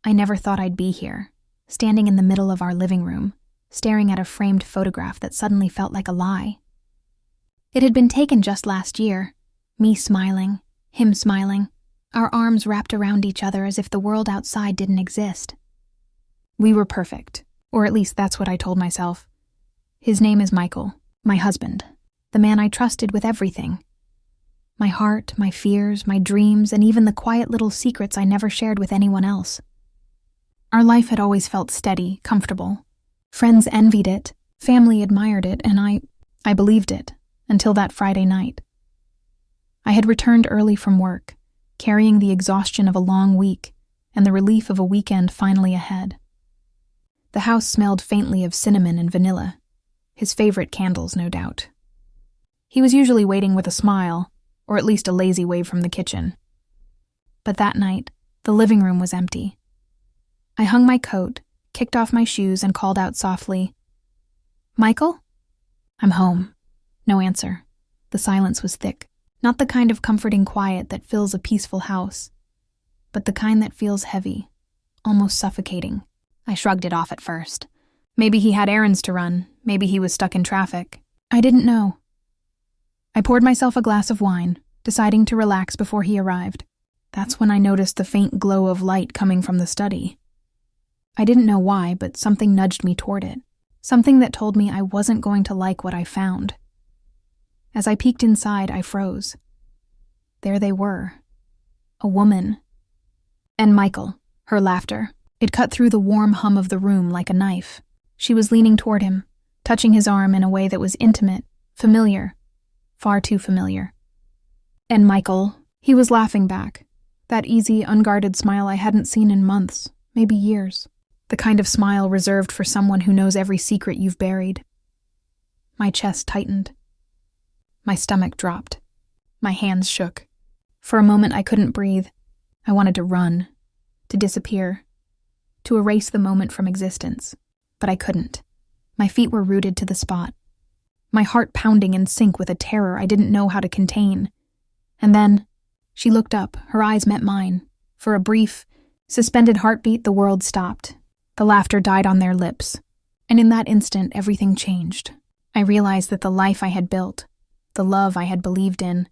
I never thought I'd be here, standing in the middle of our living room, staring at a framed photograph that suddenly felt like a lie. It had been taken just last year, me smiling, him smiling, our arms wrapped around each other as if the world outside didn't exist. We were perfect, or at least that's what I told myself. His name is Michael, my husband, the man I trusted with everything. My heart, my fears, my dreams, and even the quiet little secrets I never shared with anyone else. Our life had always felt steady, comfortable. Friends envied it, family admired it, and I believed it, until that Friday night. I had returned early from work, carrying the exhaustion of a long week and the relief of a weekend finally ahead. The house smelled faintly of cinnamon and vanilla, his favorite candles, no doubt. He was usually waiting with a smile, or at least a lazy wave from the kitchen. But that night, the living room was empty. I hung my coat, kicked off my shoes, and called out softly, "Michael?" "I'm home." No answer. The silence was thick. Not the kind of comforting quiet that fills a peaceful house, but the kind that feels heavy, almost suffocating. I shrugged it off at first. Maybe he had errands to run. Maybe he was stuck in traffic. I didn't know. I poured myself a glass of wine, deciding to relax before he arrived. That's when I noticed the faint glow of light coming from the study. I didn't know why, but something nudged me toward it. Something that told me I wasn't going to like what I found. As I peeked inside, I froze. There they were. A woman. And Michael, her laughter. It cut through the warm hum of the room like a knife. She was leaning toward him, touching his arm in a way that was intimate, familiar, far too familiar. And Michael, he was laughing back. That easy, unguarded smile I hadn't seen in months, maybe years. The kind of smile reserved for someone who knows every secret you've buried. My chest tightened. My stomach dropped. My hands shook. For a moment I couldn't breathe. I wanted to run, to disappear, to erase the moment from existence. But I couldn't. My feet were rooted to the spot. My heart pounding in sync with a terror I didn't know how to contain. And then, she looked up, her eyes met mine. For a brief, suspended heartbeat, the world stopped. The laughter died on their lips. And in that instant, everything changed. I realized that the life I had built, the love I had believed in,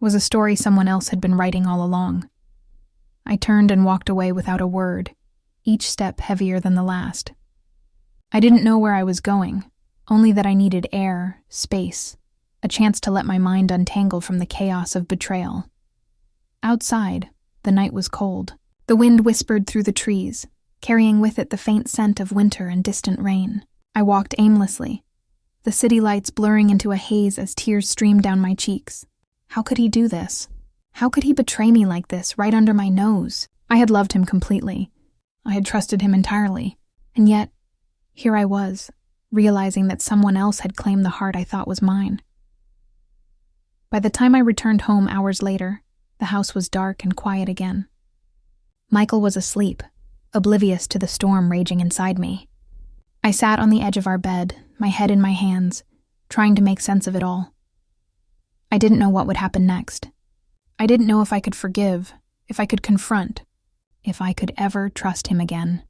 was a story someone else had been writing all along. I turned and walked away without a word, each step heavier than the last. I didn't know where I was going, only that I needed air, space, a chance to let my mind untangle from the chaos of betrayal. Outside, the night was cold. The wind whispered through the trees, carrying with it the faint scent of winter and distant rain. I walked aimlessly, the city lights blurring into a haze as tears streamed down my cheeks. How could he do this? How could he betray me like this, right under my nose? I had loved him completely. I had trusted him entirely. And yet, here I was, realizing that someone else had claimed the heart I thought was mine. By the time I returned home hours later, the house was dark and quiet again. Michael was asleep, oblivious to the storm raging inside me. I sat on the edge of our bed, my head in my hands, trying to make sense of it all. I didn't know what would happen next. I didn't know if I could forgive, if I could confront, if I could ever trust him again.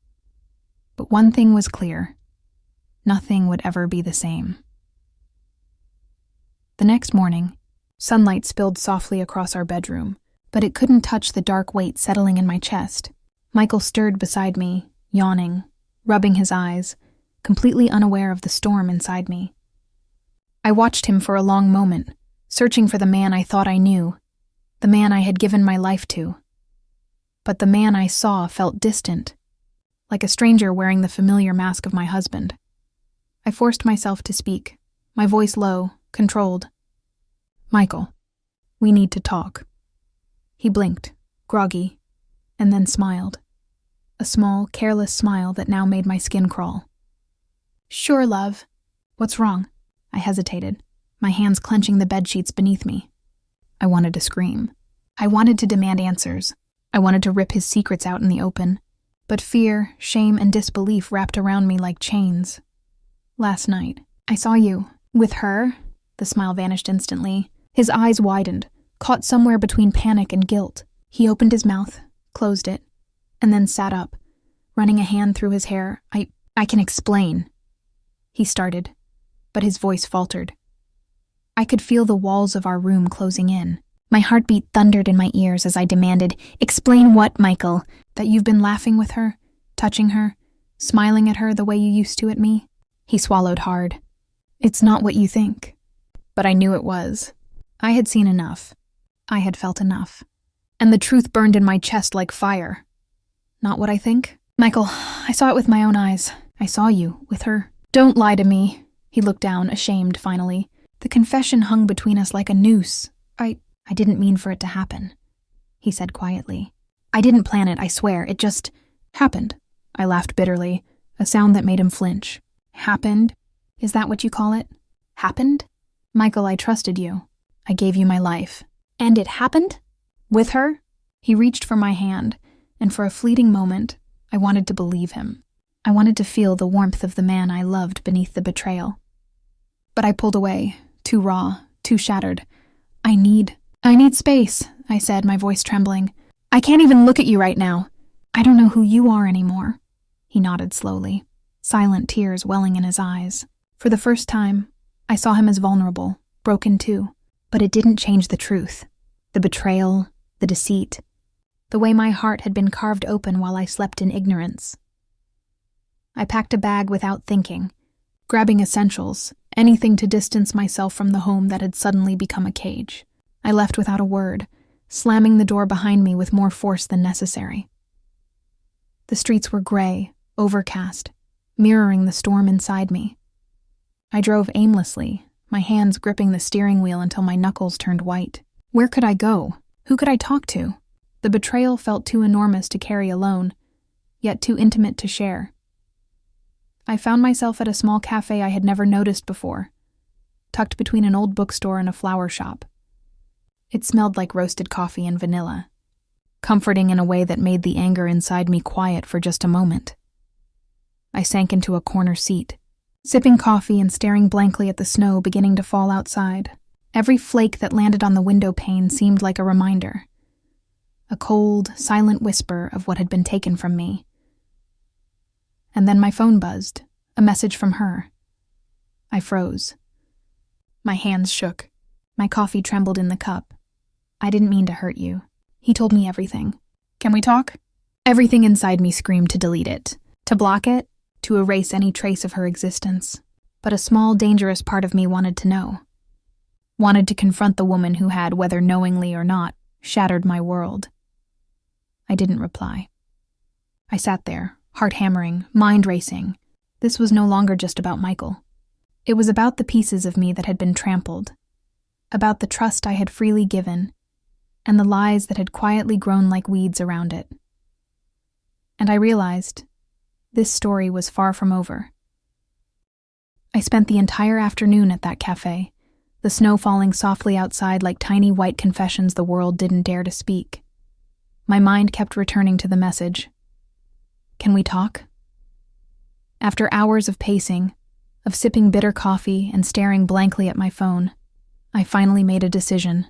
But one thing was clear. Nothing would ever be the same. The next morning, sunlight spilled softly across our bedroom, but it couldn't touch the dark weight settling in my chest. Michael stirred beside me, yawning, rubbing his eyes, completely unaware of the storm inside me. I watched him for a long moment, searching for the man I thought I knew, the man I had given my life to. But the man I saw felt distant, like a stranger wearing the familiar mask of my husband. I forced myself to speak, my voice low, controlled. "Michael, we need to talk." He blinked, groggy, and then smiled. A small, careless smile that now made my skin crawl. "Sure, love." "What's wrong?" I hesitated, my hands clenching the bedsheets beneath me. I wanted to scream. I wanted to demand answers. I wanted to rip his secrets out in the open. But fear, shame, and disbelief wrapped around me like chains. "Last night, I saw you. With her?" The smile vanished instantly. His eyes widened, caught somewhere between panic and guilt. He opened his mouth, closed it. and then sat up, running a hand through his hair. I can explain, he started, but his voice faltered. I could feel the walls of our room closing in. My heartbeat thundered in my ears as I demanded, "Explain what, Michael? That you've been laughing with her, touching her, smiling at her the way you used to at me?" He swallowed hard. "It's not what you think." But I knew it was. I had seen enough. I had felt enough. And the truth burned in my chest like fire. Not what I think? Michael, I saw it with my own eyes. I saw you, with her. Don't lie to me. He looked down, ashamed, finally. The confession hung between us like a noose. I didn't mean for it to happen, he said quietly. I didn't plan it, I swear. It just happened. I laughed bitterly, a sound that made him flinch. Happened? Is that what you call it? Happened? Michael, I trusted you. I gave you my life. And it happened? With her? He reached for my hand, and for a fleeting moment, I wanted to believe him. I wanted to feel the warmth of the man I loved beneath the betrayal. But I pulled away, too raw, too shattered. I need space, I said, my voice trembling. I can't even look at you right now. I don't know who you are anymore. He nodded slowly, silent tears welling in his eyes. For the first time, I saw him as vulnerable, broken too. But it didn't change the truth. The betrayal, the deceit, the way my heart had been carved open while I slept in ignorance. I packed a bag without thinking, grabbing essentials, anything to distance myself from the home that had suddenly become a cage. I left without a word, slamming the door behind me with more force than necessary. The streets were gray, overcast, mirroring the storm inside me. I drove aimlessly, my hands gripping the steering wheel until my knuckles turned white. Where could I go? Who could I talk to? The betrayal felt too enormous to carry alone, yet too intimate to share. I found myself at a small cafe I had never noticed before, tucked between an old bookstore and a flower shop. It smelled like roasted coffee and vanilla, comforting in a way that made the anger inside me quiet for just a moment. I sank into a corner seat, sipping coffee and staring blankly at the snow beginning to fall outside. Every flake that landed on the window pane seemed like a reminder, a cold, silent whisper of what had been taken from me. And then my phone buzzed, a message from her. I froze. My hands shook. My coffee trembled in the cup. I didn't mean to hurt you. He told me everything. Can we talk? Everything inside me screamed to delete it, to block it, to erase any trace of her existence. But a small, dangerous part of me wanted to know. Wanted to confront the woman who had, whether knowingly or not, shattered my world. I didn't reply. I sat there, heart hammering, mind racing. This was no longer just about Michael. It was about the pieces of me that had been trampled, about the trust I had freely given, and the lies that had quietly grown like weeds around it. And I realized this story was far from over. I spent the entire afternoon at that cafe, the snow falling softly outside like tiny white confessions the world didn't dare to speak. My mind kept returning to the message. Can we talk? After hours of pacing, of sipping bitter coffee and staring blankly at my phone, I finally made a decision.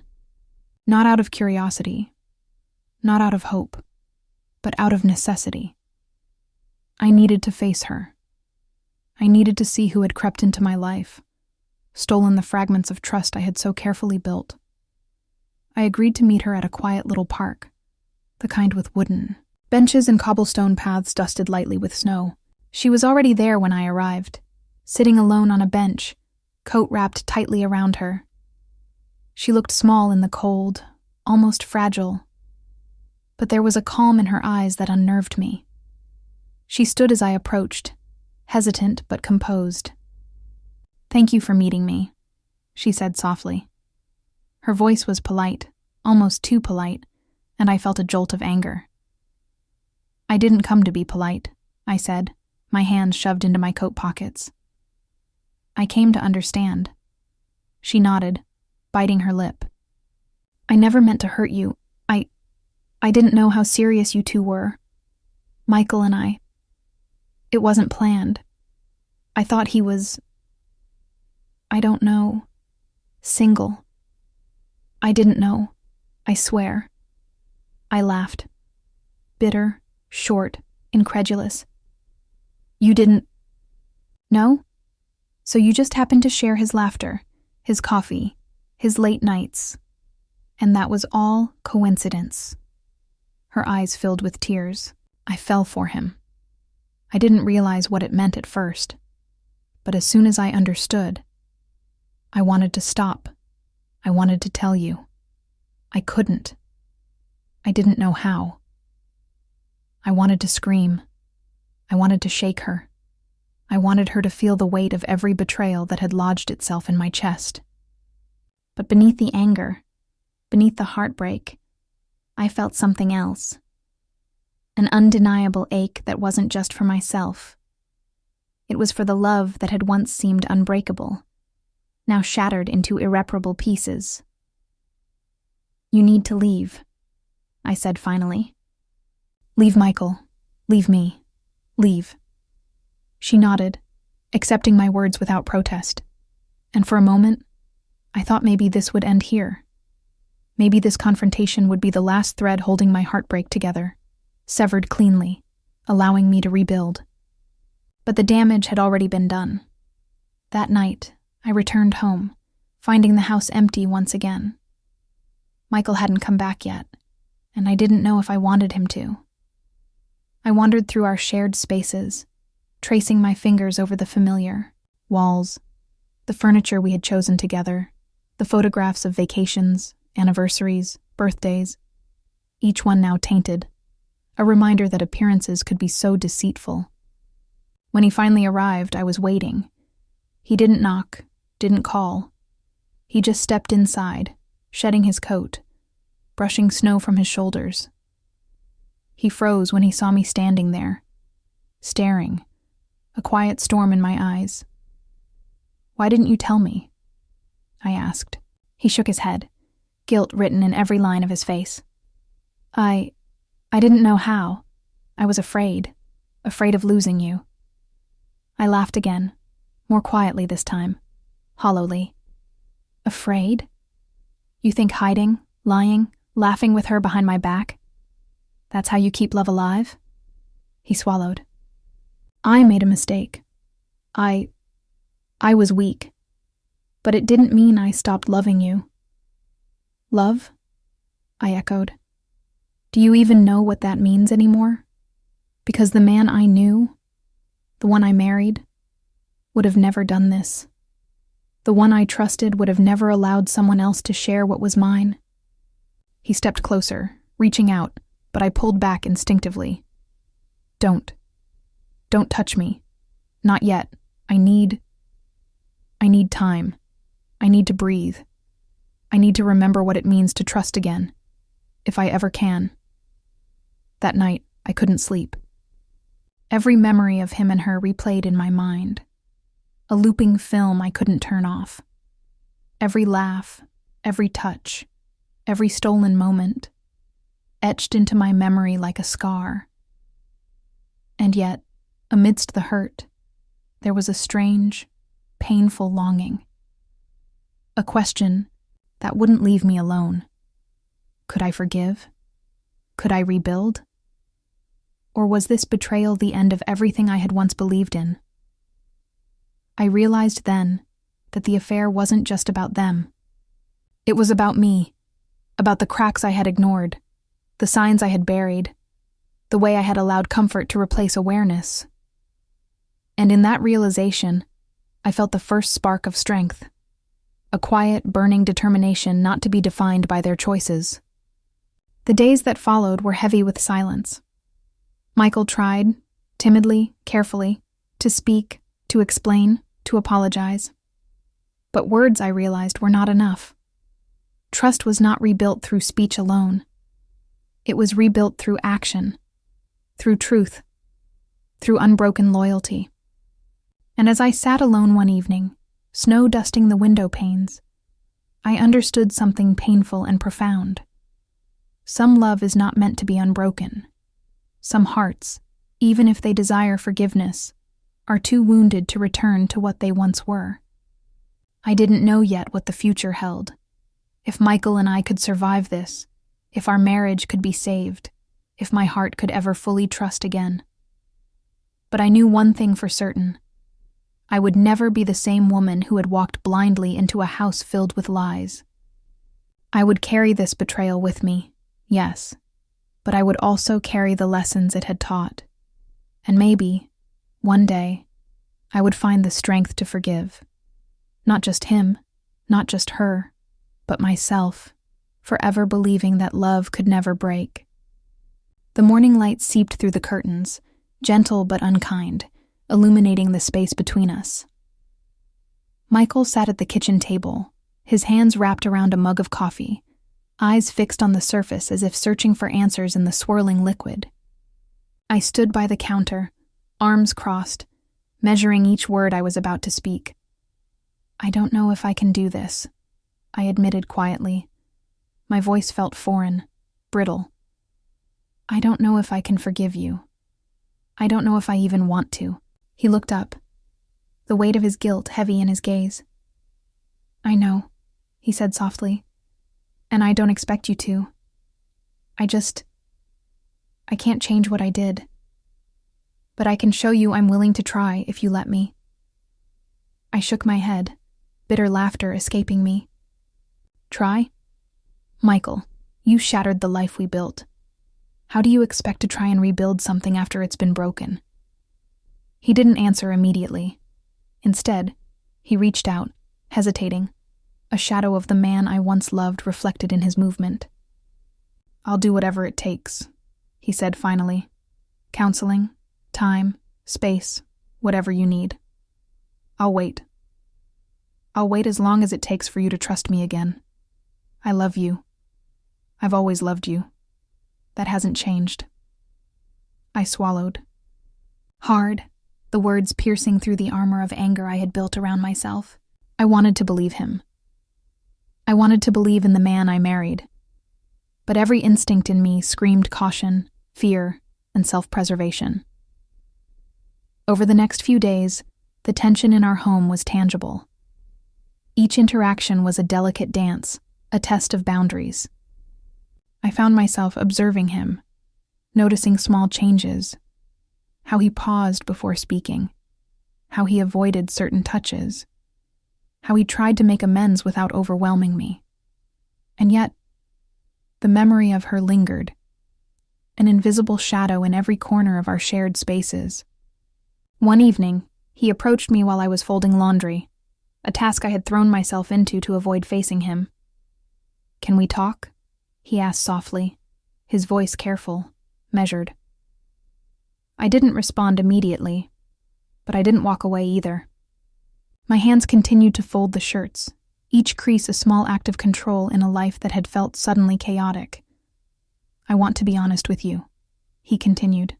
Not out of curiosity, not out of hope, but out of necessity. I needed to face her. I needed to see who had crept into my life, stolen the fragments of trust I had so carefully built. I agreed to meet her at a quiet little park, the kind with wooden benches and cobblestone paths dusted lightly with snow. She was already there when I arrived, sitting alone on a bench, coat wrapped tightly around her. She looked small in the cold, almost fragile, but there was a calm in her eyes that unnerved me. She stood as I approached, hesitant but composed. "Thank you for meeting me," she said softly. Her voice was polite, almost too polite, and I felt a jolt of anger. "I didn't come to be polite," I said, my hands shoved into my coat pockets. "I came to understand." She nodded, biting her lip. "I never meant to hurt you. I didn't know how serious you two were. Michael and I. It wasn't planned. I thought he was, I don't know, single. I didn't know, I swear." I laughed. Bitter, short, incredulous. You didn't... No? So you just happened to share his laughter, his coffee, his late nights, and that was all coincidence. Her eyes filled with tears. I fell for him. I didn't realize what it meant at first, but as soon as I understood, I wanted to stop. I wanted to tell you. I couldn't. I didn't know how. I wanted to scream. I wanted to shake her. I wanted her to feel the weight of every betrayal that had lodged itself in my chest. But beneath the anger, beneath the heartbreak, I felt something else. An undeniable ache that wasn't just for myself. It was for the love that had once seemed unbreakable, now shattered into irreparable pieces. You need to leave, I said finally. Leave Michael. Leave me. Leave. She nodded, accepting my words without protest. And for a moment, I thought maybe this would end here. Maybe this confrontation would be the last thread holding my heartbreak together, severed cleanly, allowing me to rebuild. But the damage had already been done. That night, I returned home, finding the house empty once again. Michael hadn't come back yet, and I didn't know if I wanted him to. I wandered through our shared spaces, tracing my fingers over the familiar walls, the furniture we had chosen together, the photographs of vacations, anniversaries, birthdays, each one now tainted, a reminder that appearances could be so deceitful. When he finally arrived, I was waiting. He didn't knock, didn't call. He just stepped inside, shedding his coat, brushing snow from his shoulders. He froze when he saw me standing there, staring, a quiet storm in my eyes. Why didn't you tell me? I asked. He shook his head, guilt written in every line of his face. I didn't know how. I was afraid of losing you. I laughed again, more quietly this time, hollowly. Afraid? You think hiding, lying, laughing with her behind my back? That's how you keep love alive? He swallowed. I made a mistake. I was weak. But it didn't mean I stopped loving you. Love? I echoed. Do you even know what that means anymore? Because the man I knew, the one I married, would have never done this. The one I trusted would have never allowed someone else to share what was mine. He stepped closer, reaching out, but I pulled back instinctively. Don't touch me. Not yet. I need time. I need to breathe. I need to remember what it means to trust again, if I ever can. That night, I couldn't sleep. Every memory of him and her replayed in my mind, a looping film I couldn't turn off. Every laugh, every touch, every stolen moment, etched into my memory like a scar. And yet, amidst the hurt, there was a strange, painful longing. A question that wouldn't leave me alone. Could I forgive? Could I rebuild? Or was this betrayal the end of everything I had once believed in? I realized then that the affair wasn't just about them. It was about me, about the cracks I had ignored, the signs I had buried, the way I had allowed comfort to replace awareness. And in that realization, I felt the first spark of strength, a quiet, burning determination not to be defined by their choices. The days that followed were heavy with silence. Michael tried, timidly, carefully, to speak, to explain, to apologize. But words, I realized, were not enough. Trust was not rebuilt through speech alone. It was rebuilt through action, through truth, through unbroken loyalty. And as I sat alone one evening, snow dusting the window panes, I understood something painful and profound. Some love is not meant to be unbroken. Some hearts, even if they desire forgiveness, are too wounded to return to what they once were. I didn't know yet what the future held. If Michael and I could survive this, if our marriage could be saved, if my heart could ever fully trust again. But I knew one thing for certain. I would never be the same woman who had walked blindly into a house filled with lies. I would carry this betrayal with me, yes, but I would also carry the lessons it had taught. And maybe, one day, I would find the strength to forgive. Not just him, not just her, but myself, forever believing that love could never break. The morning light seeped through the curtains, gentle but unkind, illuminating the space between us. Michael sat at the kitchen table, his hands wrapped around a mug of coffee, eyes fixed on the surface as if searching for answers in the swirling liquid. I stood by the counter, arms crossed, measuring each word I was about to speak. "I don't know if I can do this," I admitted quietly. My voice felt foreign, brittle. "I don't know if I can forgive you. I don't know if I even want to." He looked up, the weight of his guilt heavy in his gaze. "I know," he said softly, "and I don't expect you to. I can't change what I did. But I can show you I'm willing to try if you let me." I shook my head, bitter laughter escaping me. "Try? Michael, you shattered the life we built. How do you expect to try and rebuild something after it's been broken?" He didn't answer immediately. Instead, he reached out, hesitating, a shadow of the man I once loved reflected in his movement. "I'll do whatever it takes," he said finally. "Counseling, time, space, whatever you need. I'll wait. I'll wait as long as it takes for you to trust me again. I love you. I've always loved you. That hasn't changed." I swallowed. Hard, the words piercing through the armor of anger I had built around myself. I wanted to believe him. I wanted to believe in the man I married. But every instinct in me screamed caution, fear, and self-preservation. Over the next few days, the tension in our home was tangible. Each interaction was a delicate dance, a test of boundaries. I found myself observing him, noticing small changes, how he paused before speaking, how he avoided certain touches, how he tried to make amends without overwhelming me. And yet, the memory of her lingered, an invisible shadow in every corner of our shared spaces. One evening, he approached me while I was folding laundry, a task I had thrown myself into to avoid facing him. "Can we talk?" he asked softly, his voice careful, measured. I didn't respond immediately, but I didn't walk away either. My hands continued to fold the shirts, each crease a small act of control in a life that had felt suddenly chaotic. "I want to be honest with you," he continued.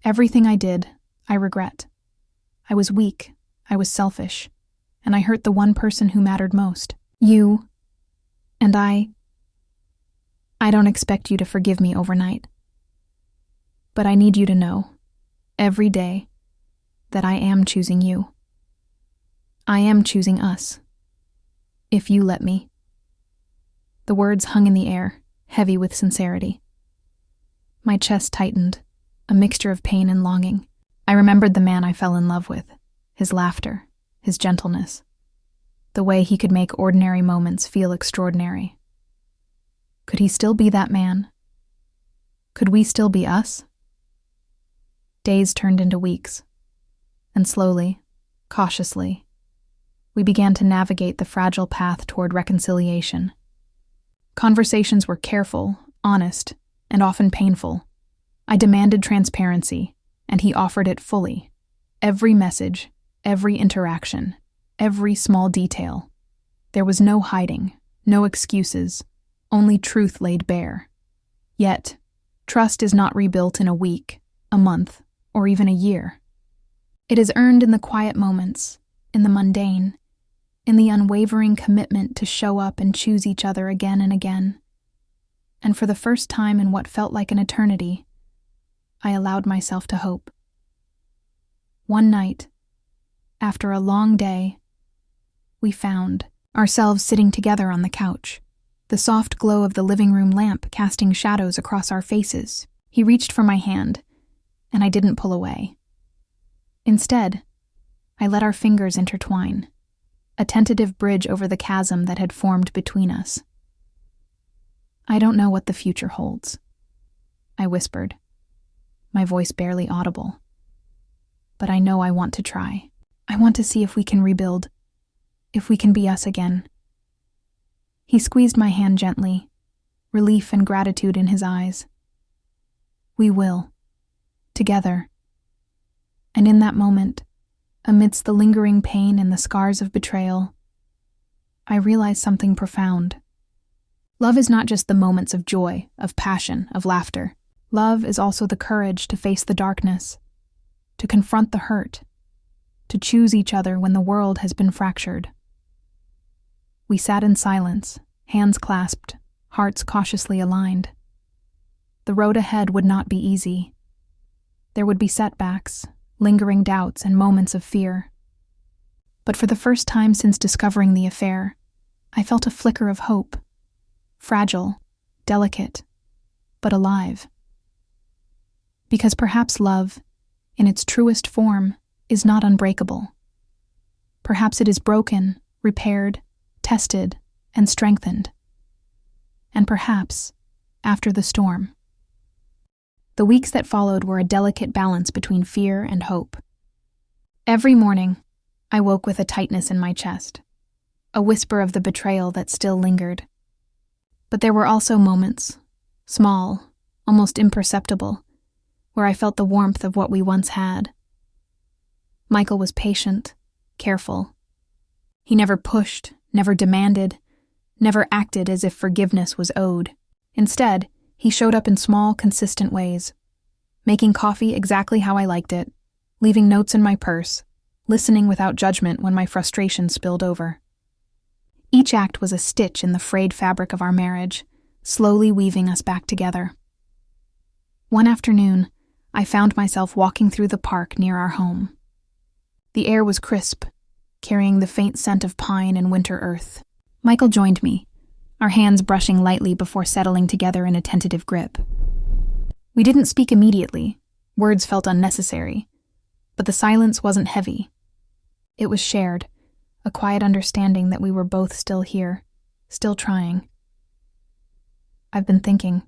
"Everything I did, I regret. I was weak, I was selfish, and I hurt the one person who mattered most, you. And I don't expect you to forgive me overnight. But I need you to know, every day, that I am choosing you. I am choosing us. If you let me." The words hung in the air, heavy with sincerity. My chest tightened, a mixture of pain and longing. I remembered the man I fell in love with, his laughter, his gentleness, the way he could make ordinary moments feel extraordinary. Could he still be that man? Could we still be us? Days turned into weeks, and slowly, cautiously, we began to navigate the fragile path toward reconciliation. Conversations were careful, honest, and often painful. I demanded transparency, and he offered it fully. Every message, every interaction, every small detail. There was no hiding, no excuses, only truth laid bare. Yet, trust is not rebuilt in a week, a month, or even a year. It is earned in the quiet moments, in the mundane, in the unwavering commitment to show up and choose each other again and again. And for the first time in what felt like an eternity, I allowed myself to hope. One night, after a long day, we found ourselves sitting together on the couch, the soft glow of the living room lamp casting shadows across our faces. He reached for my hand, and I didn't pull away. Instead, I let our fingers intertwine, a tentative bridge over the chasm that had formed between us. "I don't know what the future holds," I whispered, my voice barely audible. "But I know I want to try. I want to see if we can rebuild, if we can be us again." He squeezed my hand gently, relief and gratitude in his eyes. "We will. Together." And in that moment, amidst the lingering pain and the scars of betrayal, I realized something profound. Love is not just the moments of joy, of passion, of laughter. Love is also the courage to face the darkness, to confront the hurt, to choose each other when the world has been fractured. We sat in silence, hands clasped, hearts cautiously aligned. The road ahead would not be easy. There would be setbacks, lingering doubts, and moments of fear. But for the first time since discovering the affair, I felt a flicker of hope. Fragile, delicate, but alive. Because perhaps love, in its truest form, is not unbreakable. Perhaps it is broken, repaired, tested, and strengthened. And perhaps, after the storm. The weeks that followed were a delicate balance between fear and hope. Every morning, I woke with a tightness in my chest, a whisper of the betrayal that still lingered. But there were also moments, small, almost imperceptible, where I felt the warmth of what we once had. Michael was patient, careful. He never pushed, never demanded, never acted as if forgiveness was owed. Instead, he showed up in small, consistent ways, making coffee exactly how I liked it, leaving notes in my purse, listening without judgment when my frustration spilled over. Each act was a stitch in the frayed fabric of our marriage, slowly weaving us back together. One afternoon, I found myself walking through the park near our home. The air was crisp, carrying the faint scent of pine and winter earth. Michael joined me, our hands brushing lightly before settling together in a tentative grip. We didn't speak immediately, words felt unnecessary, but the silence wasn't heavy. It was shared, a quiet understanding that we were both still here, still trying. "I've been thinking,"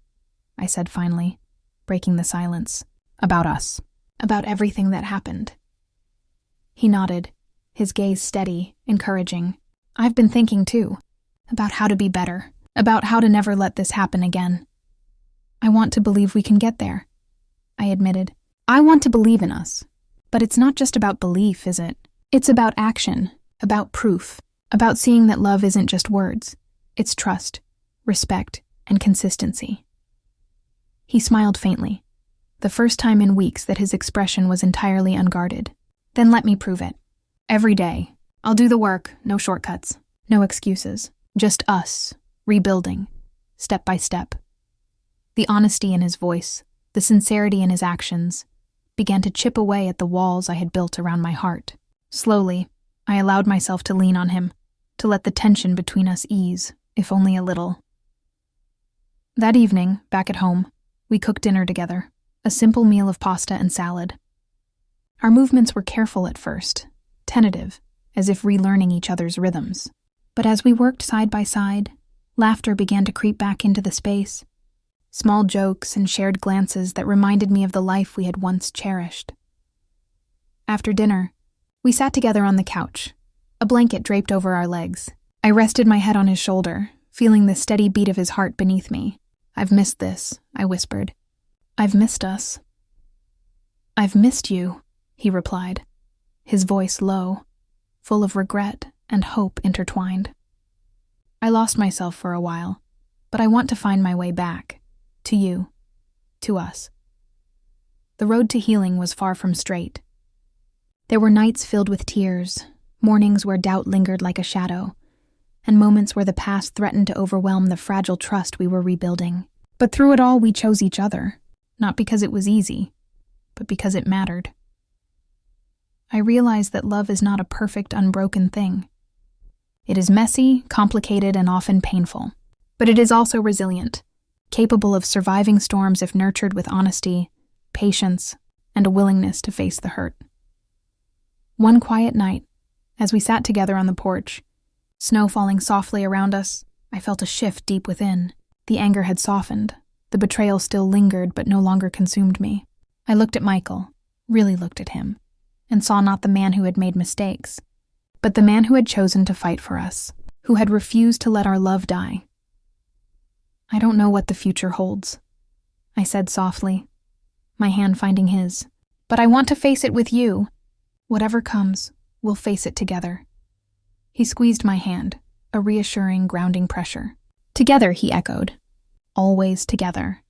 I said finally, breaking the silence, "about us, about everything that happened." He nodded, his gaze steady, encouraging. "I've been thinking too, about how to be better, about how to never let this happen again. I want to believe we can get there," I admitted. "I want to believe in us. But it's not just about belief, is it? It's about action, about proof, about seeing that love isn't just words. It's trust, respect, and consistency." He smiled faintly, the first time in weeks that his expression was entirely unguarded. "Then let me prove it. Every day. I'll do the work, no shortcuts, no excuses. Just us, rebuilding, step by step." The honesty in his voice, the sincerity in his actions, began to chip away at the walls I had built around my heart. Slowly, I allowed myself to lean on him, to let the tension between us ease, if only a little. That evening, back at home, we cooked dinner together, a simple meal of pasta and salad. Our movements were careful at first, tentative, as if relearning each other's rhythms. But as we worked side by side, laughter began to creep back into the space. Small jokes and shared glances that reminded me of the life we had once cherished. After dinner, we sat together on the couch, a blanket draped over our legs. I rested my head on his shoulder, feeling the steady beat of his heart beneath me. "I've missed this," I whispered. "I've missed us." "I've missed you," he replied, his voice low, full of regret and hope intertwined. "I lost myself for a while, but I want to find my way back. To you. To us." The road to healing was far from straight. There were nights filled with tears, mornings where doubt lingered like a shadow, and moments where the past threatened to overwhelm the fragile trust we were rebuilding. But through it all, we chose each other, not because it was easy, but because it mattered. I realized that love is not a perfect, unbroken thing. It is messy, complicated, and often painful. But it is also resilient, capable of surviving storms if nurtured with honesty, patience, and a willingness to face the hurt. One quiet night, as we sat together on the porch, snow falling softly around us, I felt a shift deep within. The anger had softened. The betrayal still lingered but no longer consumed me. I looked at Michael, really looked at him, and saw not the man who had made mistakes, but the man who had chosen to fight for us, who had refused to let our love die. "I don't know what the future holds," I said softly, my hand finding his, "but I want to face it with you. Whatever comes, we'll face it together." He squeezed my hand, a reassuring, grounding pressure. "Together," he echoed. "Always together."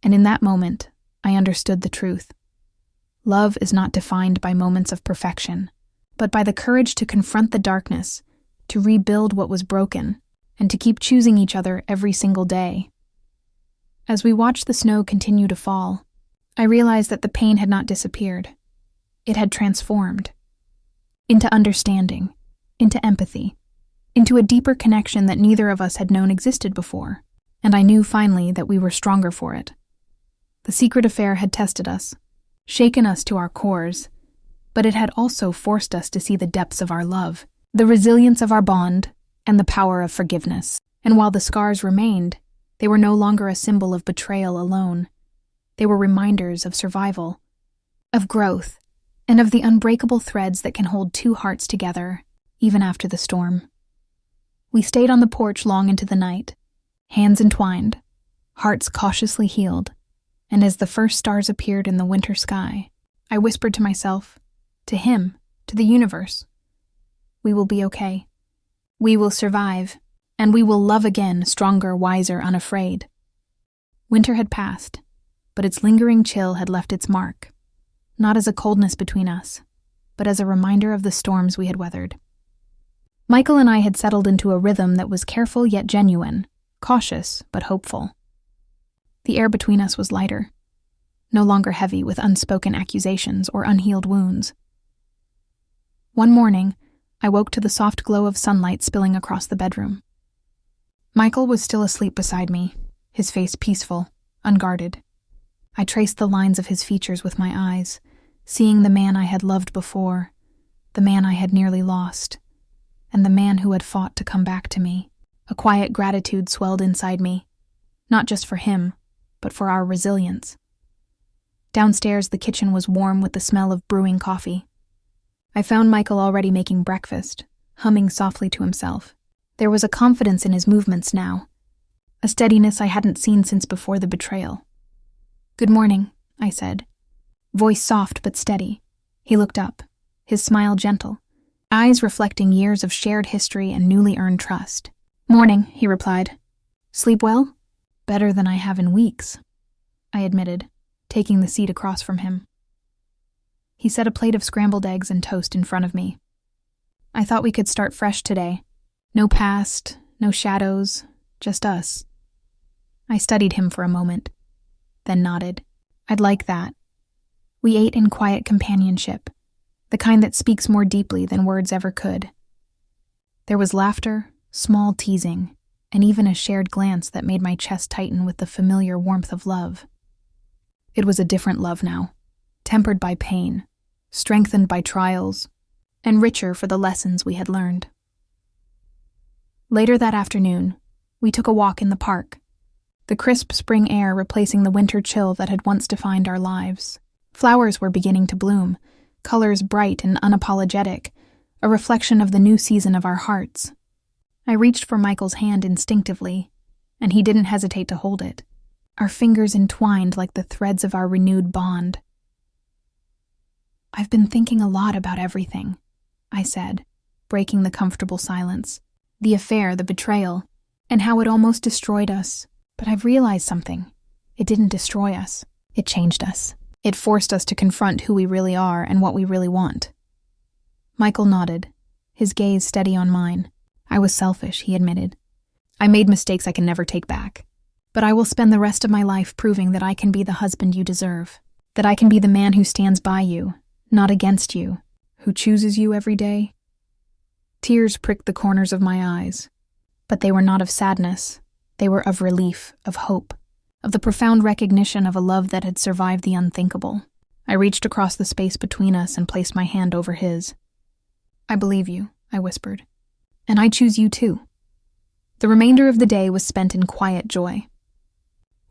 And in that moment, I understood the truth. Love is not defined by moments of perfection, but by the courage to confront the darkness, to rebuild what was broken, and to keep choosing each other every single day. As we watched the snow continue to fall, I realized that the pain had not disappeared. It had transformed into understanding, into empathy, into a deeper connection that neither of us had known existed before, and I knew finally that we were stronger for it. The secret affair had tested us, shaken us to our cores, but it had also forced us to see the depths of our love, the resilience of our bond, and the power of forgiveness. And while the scars remained, they were no longer a symbol of betrayal alone. They were reminders of survival, of growth, and of the unbreakable threads that can hold two hearts together, even after the storm. We stayed on the porch long into the night, hands entwined, hearts cautiously healed, and as the first stars appeared in the winter sky, I whispered to myself, to him, to the universe, "We will be okay. We will survive, and we will love again, stronger, wiser, unafraid." Winter had passed, but its lingering chill had left its mark, not as a coldness between us, but as a reminder of the storms we had weathered. Michael and I had settled into a rhythm that was careful yet genuine, cautious but hopeful. The air between us was lighter, no longer heavy with unspoken accusations or unhealed wounds. One morning, I woke to the soft glow of sunlight spilling across the bedroom. Michael was still asleep beside me, his face peaceful, unguarded. I traced the lines of his features with my eyes, seeing the man I had loved before, the man I had nearly lost, and the man who had fought to come back to me. A quiet gratitude swelled inside me, not just for him, but for our resilience. Downstairs, the kitchen was warm with the smell of brewing coffee. I found Michael already making breakfast, humming softly to himself. There was a confidence in his movements now, a steadiness I hadn't seen since before the betrayal. "Good morning," I said, voice soft but steady. He looked up, his smile gentle, eyes reflecting years of shared history and newly earned trust. "Morning," he replied. "Sleep well?" "Better than I have in weeks," I admitted, taking the seat across from him. He set a plate of scrambled eggs and toast in front of me. "I thought we could start fresh today. No past, no shadows, just us." I studied him for a moment, then nodded. "I'd like that." We ate in quiet companionship, the kind that speaks more deeply than words ever could. There was laughter, small teasing, and even a shared glance that made my chest tighten with the familiar warmth of love. It was a different love now, tempered by pain, strengthened by trials, and richer for the lessons we had learned. Later that afternoon, we took a walk in the park, the crisp spring air replacing the winter chill that had once defined our lives. Flowers were beginning to bloom, colors bright and unapologetic, a reflection of the new season of our hearts. I reached for Michael's hand instinctively, and he didn't hesitate to hold it, our fingers entwined like the threads of our renewed bond. "I've been thinking a lot about everything," I said, breaking the comfortable silence. "The affair, the betrayal, and how it almost destroyed us. But I've realized something. It didn't destroy us. It changed us. It forced us to confront who we really are and what we really want." Michael nodded, his gaze steady on mine. "I was selfish," he admitted. "I made mistakes I can never take back. But I will spend the rest of my life proving that I can be the husband you deserve, that I can be the man who stands by you, not against you, who chooses you every day." Tears pricked the corners of my eyes, but they were not of sadness. They were of relief, of hope, of the profound recognition of a love that had survived the unthinkable. I reached across the space between us and placed my hand over his. "I believe you," I whispered. "And I choose you too." The remainder of the day was spent in quiet joy.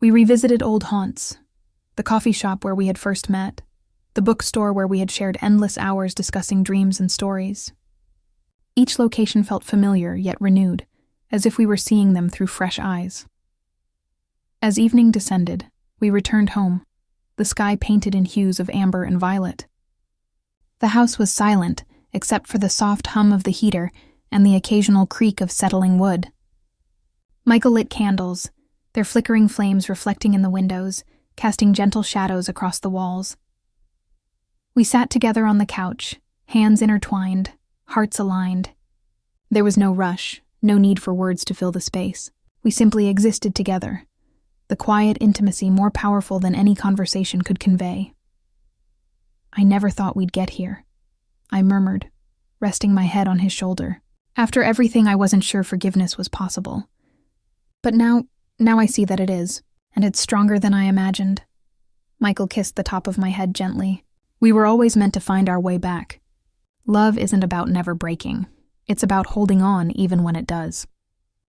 We revisited old haunts, the coffee shop where we had first met, the bookstore where we had shared endless hours discussing dreams and stories. Each location felt familiar yet renewed, as if we were seeing them through fresh eyes. As evening descended, we returned home, the sky painted in hues of amber and violet. The house was silent, except for the soft hum of the heater and the occasional creak of settling wood. Michael lit candles, their flickering flames reflecting in the windows, casting gentle shadows across the walls. We sat together on the couch, hands intertwined, hearts aligned. There was no rush, no need for words to fill the space. We simply existed together, the quiet intimacy more powerful than any conversation could convey. "I never thought we'd get here," I murmured, resting my head on his shoulder. After everything, I wasn't sure forgiveness was possible. But now I see that it is, and it's stronger than I imagined. Michael kissed the top of my head gently. "We were always meant to find our way back. Love isn't about never breaking. It's about holding on even when it does."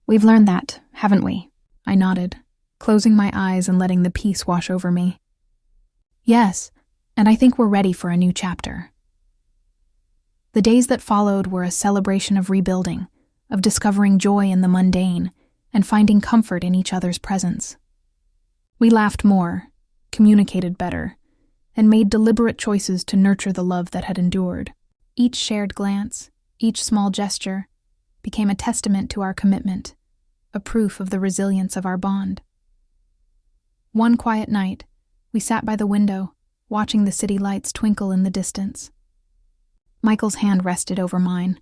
"We've learned that, haven't we?" I nodded, closing my eyes and letting the peace wash over me. "Yes, and I think we're ready for a new chapter." The days that followed were a celebration of rebuilding, of discovering joy in the mundane, and finding comfort in each other's presence. We laughed more, communicated better, and made deliberate choices to nurture the love that had endured. Each shared glance, each small gesture, became a testament to our commitment, a proof of the resilience of our bond. One quiet night, we sat by the window, watching the city lights twinkle in the distance. Michael's hand rested over mine,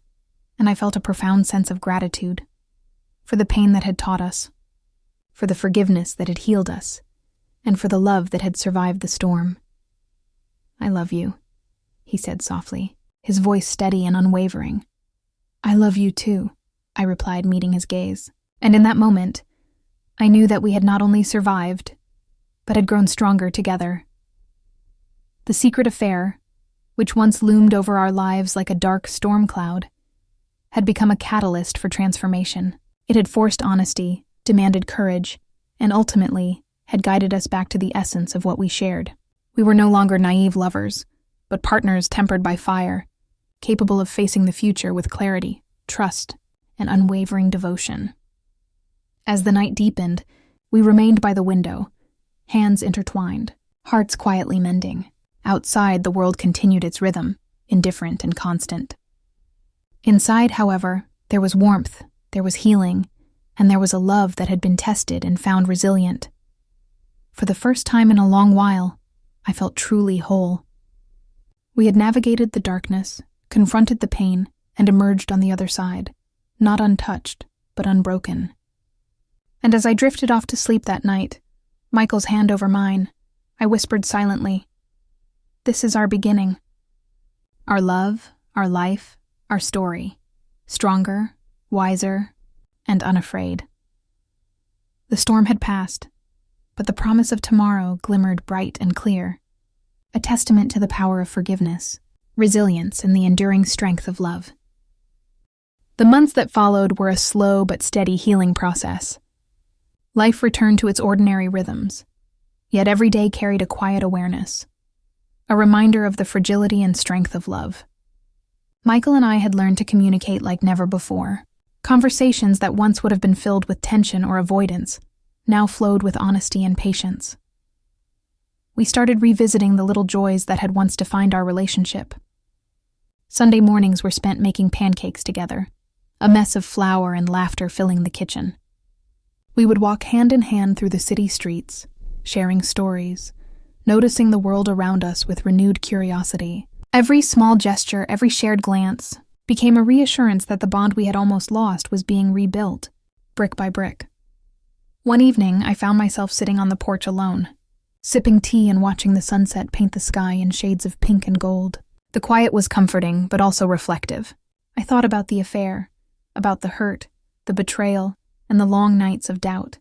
and I felt a profound sense of gratitude for the pain that had taught us, for the forgiveness that had healed us, and for the love that had survived the storm. "I love you," he said softly, his voice steady and unwavering. "I love you too," I replied, meeting his gaze. And in that moment, I knew that we had not only survived, but had grown stronger together. The secret affair, which once loomed over our lives like a dark storm cloud, had become a catalyst for transformation. It had forced honesty, demanded courage, and ultimately had guided us back to the essence of what we shared. We were no longer naive lovers, but partners tempered by fire, capable of facing the future with clarity, trust, and unwavering devotion. As the night deepened, we remained by the window, hands intertwined, hearts quietly mending. Outside, the world continued its rhythm, indifferent and constant. Inside, however, there was warmth, there was healing, and there was a love that had been tested and found resilient. For the first time in a long while, I felt truly whole. We had navigated the darkness, confronted the pain, and emerged on the other side, not untouched, but unbroken. And as I drifted off to sleep that night, Michael's hand over mine, I whispered silently, "This is our beginning. Our love, our life, our story, stronger, wiser, and unafraid." The storm had passed, but the promise of tomorrow glimmered bright and clear, a testament to the power of forgiveness, resilience, and the enduring strength of love. The months that followed were a slow but steady healing process. Life returned to its ordinary rhythms, yet every day carried a quiet awareness, a reminder of the fragility and strength of love. Michael and I had learned to communicate like never before. Conversations that once would have been filled with tension or avoidance now flowed with honesty and patience. We started revisiting the little joys that had once defined our relationship. Sunday mornings were spent making pancakes together, a mess of flour and laughter filling the kitchen. We would walk hand in hand through the city streets, sharing stories, noticing the world around us with renewed curiosity. Every small gesture, every shared glance, became a reassurance that the bond we had almost lost was being rebuilt, brick by brick. One evening, I found myself sitting on the porch alone, sipping tea and watching the sunset paint the sky in shades of pink and gold. The quiet was comforting, but also reflective. I thought about the affair, about the hurt, the betrayal, and the long nights of doubt.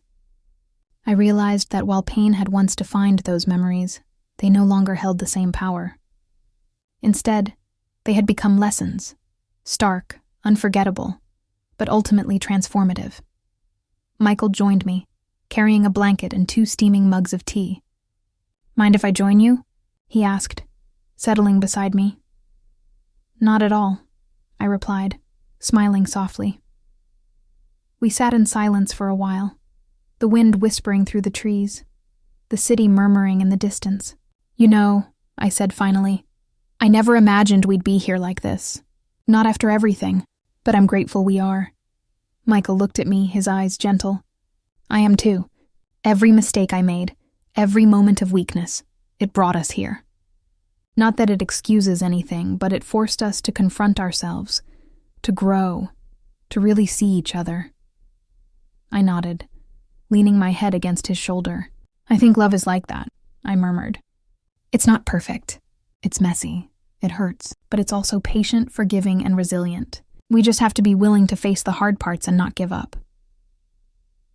I realized that while pain had once defined those memories, they no longer held the same power. Instead, they had become lessons, stark, unforgettable, but ultimately transformative. Michael joined me, carrying a blanket and 2 steaming mugs of tea. "Mind if I join you?" he asked, settling beside me. "Not at all," I replied, smiling softly. We sat in silence for a while, the wind whispering through the trees, the city murmuring in the distance. "You know," I said finally, "I never imagined we'd be here like this. Not after everything, but I'm grateful we are." Michael looked at me, his eyes gentle. "I am too. Every mistake I made, every moment of weakness, it brought us here. Not that it excuses anything, but it forced us to confront ourselves, to grow, to really see each other." I nodded, leaning my head against his shoulder. "I think love is like that," I murmured. "It's not perfect. It's messy. It hurts, but it's also patient, forgiving, and resilient. We just have to be willing to face the hard parts and not give up."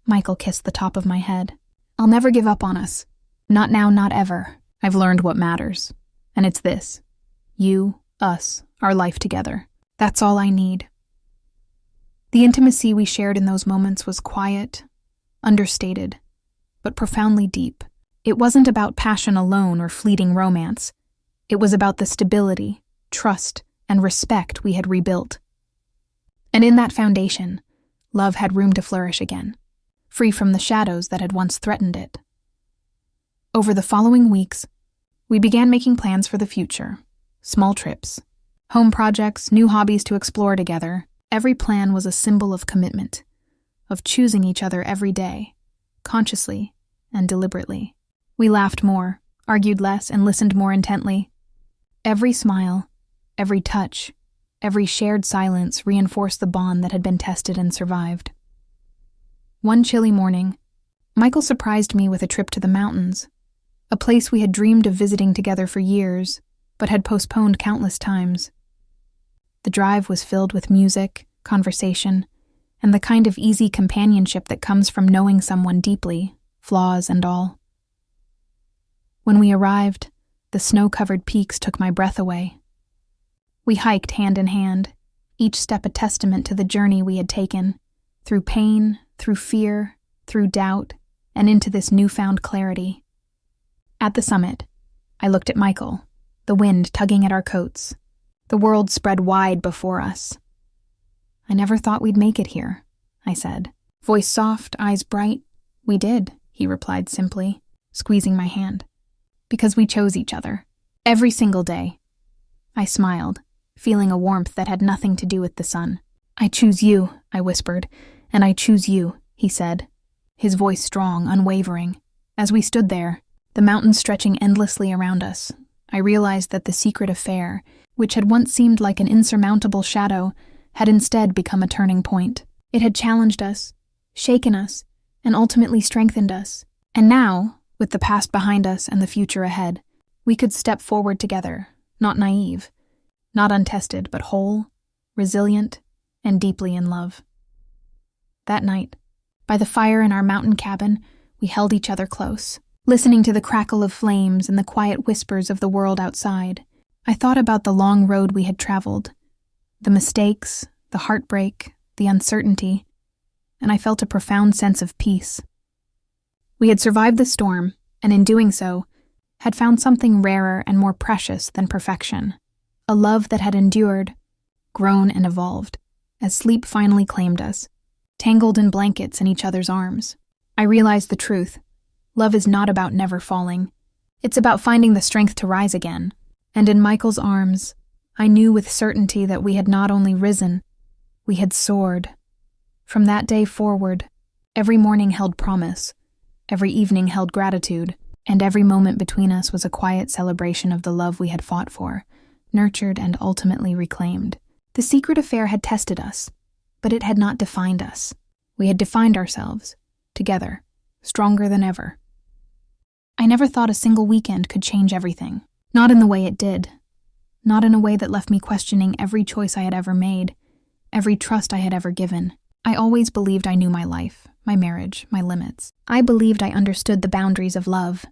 Michael kissed the top of my head. "I'll never give up on us. Not now, not ever. I've learned what matters. And it's this. You, us, our life together. That's all I need." The intimacy we shared in those moments was quiet, understated, but profoundly deep. It wasn't about passion alone or fleeting romance. It was about the stability, trust, and respect we had rebuilt. And in that foundation, love had room to flourish again, free from the shadows that had once threatened it. Over the following weeks, we began making plans for the future. Small trips, home projects, new hobbies to explore together. Every plan was a symbol of commitment, of choosing each other every day, consciously and deliberately. We laughed more, argued less, and listened more intently. Every smile, every touch, every shared silence reinforced the bond that had been tested and survived. One chilly morning, Michael surprised me with a trip to the mountains, a place we had dreamed of visiting together for years, but had postponed countless times. The drive was filled with music, conversation, and the kind of easy companionship that comes from knowing someone deeply, flaws and all. When we arrived, the snow-covered peaks took my breath away. We hiked hand in hand, each step a testament to the journey we had taken, through pain, through fear, through doubt, and into this newfound clarity. At the summit, I looked at Michael, the wind tugging at our coats. The world spread wide before us. "I never thought we'd make it here," I said. Voice soft, eyes bright. "We did," he replied simply, squeezing my hand. "Because we chose each other. Every single day." I smiled, feeling a warmth that had nothing to do with the sun. "I choose you," I whispered. "And I choose you," he said, his voice strong, unwavering. As we stood there, the mountains stretching endlessly around us, I realized that the secret affair, which had once seemed like an insurmountable shadow, had instead become a turning point. It had challenged us, shaken us, and ultimately strengthened us. And now, with the past behind us and the future ahead, we could step forward together, not naive, not untested, but whole, resilient, and deeply in love. That night, by the fire in our mountain cabin, we held each other close, listening to the crackle of flames and the quiet whispers of the world outside. I thought about the long road we had traveled, the mistakes, the heartbreak, the uncertainty, and I felt a profound sense of peace. We had survived the storm, and in doing so, had found something rarer and more precious than perfection, a love that had endured, grown, and evolved, as sleep finally claimed us, tangled in blankets in each other's arms. I realized the truth. Love is not about never falling. It's about finding the strength to rise again. And in Michael's arms, I knew with certainty that we had not only risen, we had soared. From that day forward, every morning held promise, every evening held gratitude, and every moment between us was a quiet celebration of the love we had fought for, nurtured and ultimately reclaimed. The secret affair had tested us, but it had not defined us. We had defined ourselves, together, stronger than ever. I never thought a single weekend could change everything. Not in the way it did. Not in a way that left me questioning every choice I had ever made, every trust I had ever given. I always believed I knew my life, my marriage, my limits. I believed I understood the boundaries of love.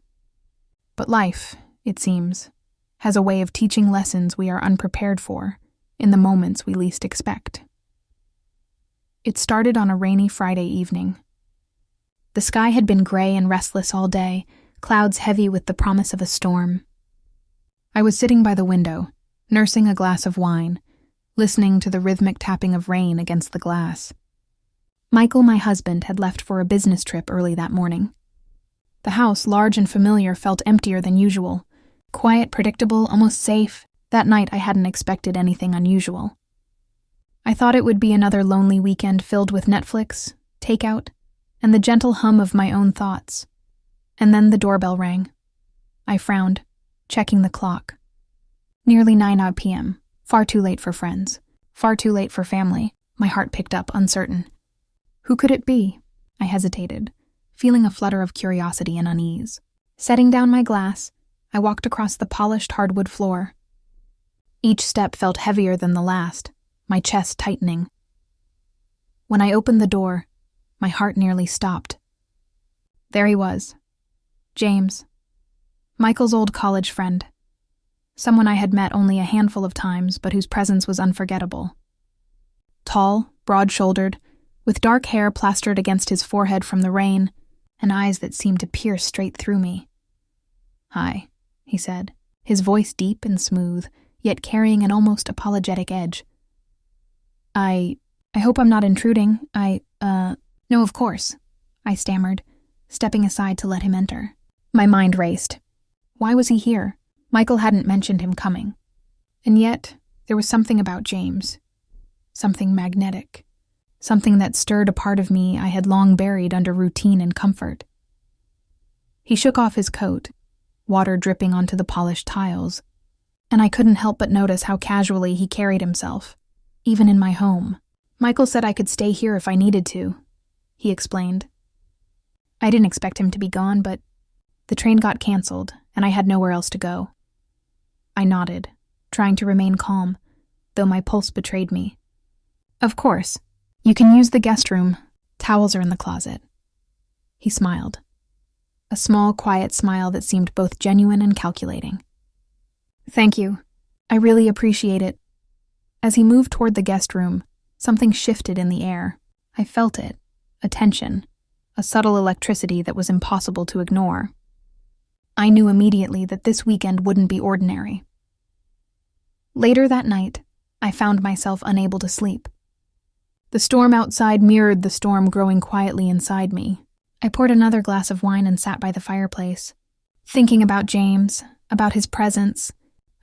But life, it seems, has a way of teaching lessons we are unprepared for in the moments we least expect. It started on a rainy Friday evening. The sky had been gray and restless all day, clouds heavy with the promise of a storm. I was sitting by the window, nursing a glass of wine, listening to the rhythmic tapping of rain against the glass. Michael, my husband, had left for a business trip early that morning. The house, large and familiar, felt emptier than usual. Quiet, predictable, almost safe. That night I hadn't expected anything unusual. I thought it would be another lonely weekend filled with Netflix, takeout, and the gentle hum of my own thoughts. And then the doorbell rang. I frowned, checking the clock. Nearly 9 p.m. Far too late for friends. Far too late for family. My heart picked up, uncertain. Who could it be? I hesitated, feeling a flutter of curiosity and unease. Setting down my glass, I walked across the polished hardwood floor. Each step felt heavier than the last, my chest tightening. When I opened the door, my heart nearly stopped. There he was. James. Michael's old college friend. Someone I had met only a handful of times, but whose presence was unforgettable. Tall, broad-shouldered, with dark hair plastered against his forehead from the rain, and eyes that seemed to pierce straight through me. "Hi," he said, his voice deep and smooth, yet carrying an almost apologetic edge. I hope I'm not intruding. No, of course," I stammered, stepping aside to let him enter. My mind raced. Why was he here? Michael hadn't mentioned him coming. And yet, there was something about James. Something magnetic. Something that stirred a part of me I had long buried under routine and comfort. He shook off his coat, water dripping onto the polished tiles, and I couldn't help but notice how casually he carried himself, even in my home. Michael said I could stay here if I needed to, he explained. I didn't expect him to be gone, but the train got canceled, and I had nowhere else to go. I nodded, trying to remain calm, though my pulse betrayed me. Of course. You can use the guest room. Towels are in the closet. He smiled. A small, quiet smile that seemed both genuine and calculating. Thank you. I really appreciate it. As he moved toward the guest room, something shifted in the air. I felt it. A tension. A subtle electricity that was impossible to ignore. I knew immediately that this weekend wouldn't be ordinary. Later that night, I found myself unable to sleep. The storm outside mirrored the storm growing quietly inside me. I poured another glass of wine and sat by the fireplace, thinking about James, about his presence,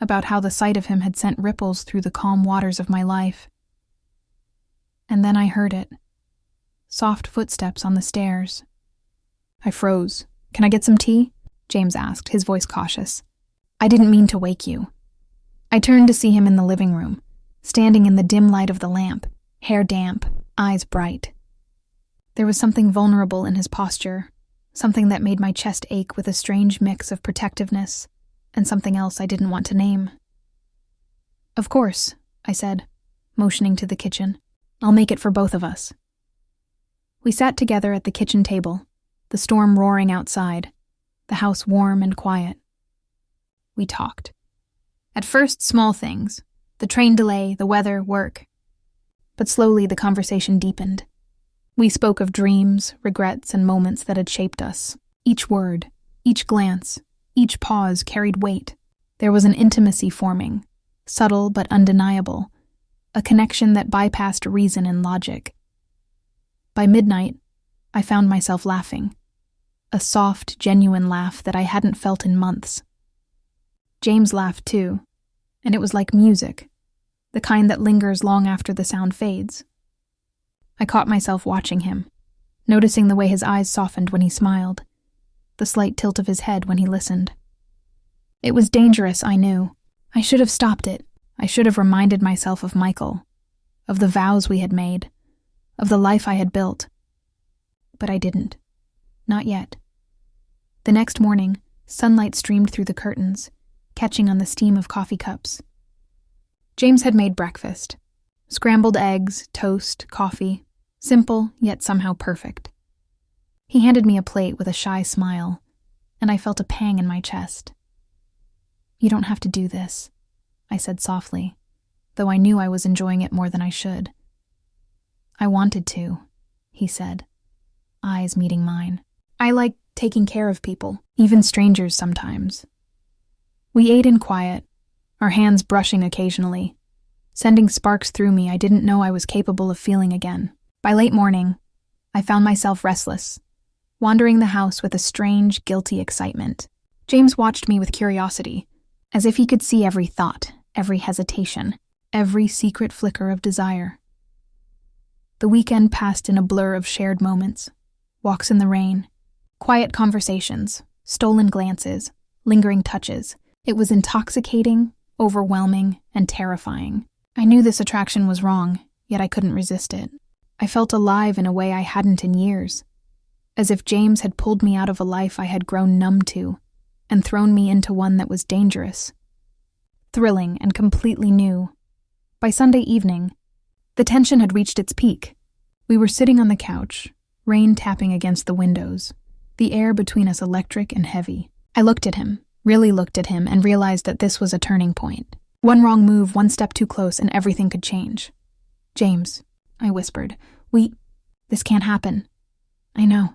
about how the sight of him had sent ripples through the calm waters of my life. And then I heard it. Soft footsteps on the stairs. I froze. "Can I get some tea?" James asked, his voice cautious. "I didn't mean to wake you." I turned to see him in the living room, standing in the dim light of the lamp, hair damp, eyes bright. There was something vulnerable in his posture, something that made my chest ache with a strange mix of protectiveness and something else I didn't want to name. "Of course," I said, motioning to the kitchen. "I'll make it for both of us." We sat together at the kitchen table, the storm roaring outside, the house warm and quiet. We talked. At first, small things, the train delay, the weather, work. But slowly the conversation deepened. We spoke of dreams, regrets, and moments that had shaped us. Each word, each glance, each pause carried weight. There was an intimacy forming, subtle but undeniable, a connection that bypassed reason and logic. By midnight, I found myself laughing. A soft, genuine laugh that I hadn't felt in months. James laughed too, and it was like music, the kind that lingers long after the sound fades. I caught myself watching him, noticing the way his eyes softened when he smiled, the slight tilt of his head when he listened. It was dangerous, I knew. I should have stopped it. I should have reminded myself of Michael, of the vows we had made, of the life I had built. But I didn't. Not yet. The next morning, sunlight streamed through the curtains, catching on the steam of coffee cups. James had made breakfast. Scrambled eggs, toast, coffee. Simple, yet somehow perfect. He handed me a plate with a shy smile, and I felt a pang in my chest. "You don't have to do this," I said softly, though I knew I was enjoying it more than I should. "I wanted to," he said, eyes meeting mine. "I like taking care of people, even strangers sometimes." We ate in quiet, our hands brushing occasionally, sending sparks through me I didn't know I was capable of feeling again. By late morning, I found myself restless, wandering the house with a strange, guilty excitement. James watched me with curiosity, as if he could see every thought, every hesitation, every secret flicker of desire. The weekend passed in a blur of shared moments, walks in the rain, quiet conversations, stolen glances, lingering touches. It was intoxicating, overwhelming, and terrifying. I knew this attraction was wrong, yet I couldn't resist it. I felt alive in a way I hadn't in years, as if James had pulled me out of a life I had grown numb to and thrown me into one that was dangerous, thrilling, and completely new. By Sunday evening, the tension had reached its peak. We were sitting on the couch, rain tapping against the windows, the air between us electric and heavy. I looked at him, really looked at him, and realized that this was a turning point. One wrong move, one step too close, and everything could change. "James," I whispered, this can't happen." "I know,"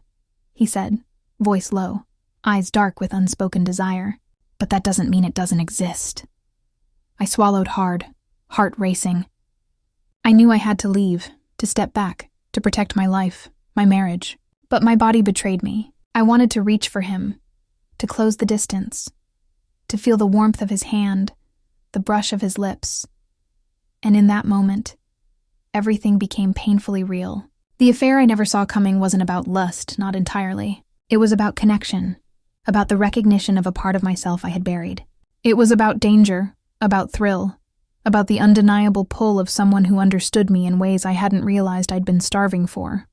he said, voice low, eyes dark with unspoken desire. "But that doesn't mean it doesn't exist." I swallowed hard, heart racing. I knew I had to leave, to step back, to protect my life, my marriage. But my body betrayed me. I wanted to reach for him, to close the distance, to feel the warmth of his hand, the brush of his lips. And in that moment, everything became painfully real. The affair I never saw coming wasn't about lust, not entirely. It was about connection, about the recognition of a part of myself I had buried. It was about danger, about thrill, about the undeniable pull of someone who understood me in ways I hadn't realized I'd been starving for.